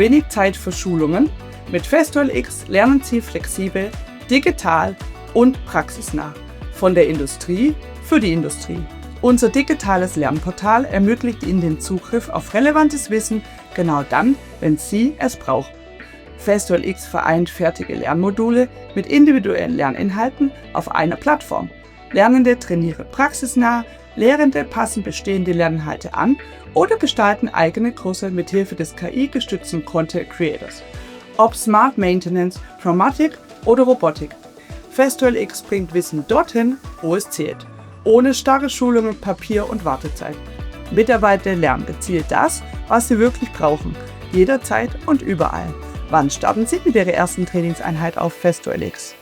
wenig Zeit für Schulungen. Mit FestOLX lernen Sie flexibel, digital und praxisnah. Von der Industrie für die Industrie. Unser digitales Lernportal ermöglicht Ihnen den Zugriff auf relevantes Wissen genau dann, wenn Sie es brauchen. FestOLX vereint fertige Lernmodule mit individuellen Lerninhalten auf einer Plattform. Lernende trainieren praxisnah, Lehrende passen bestehende Lerninhalte an oder gestalten eigene Kurse mit Hilfe des KI-gestützten Content Creators. Ob Smart Maintenance, Programmatik oder Robotik. FestOLX bringt Wissen dorthin, wo es zählt. Ohne starre Schulungen, Papier und Wartezeit. Mitarbeiter lernen gezielt das, was sie wirklich brauchen. Jederzeit und überall. Wann starten Sie mit Ihrer ersten Trainingseinheit auf FestOLX?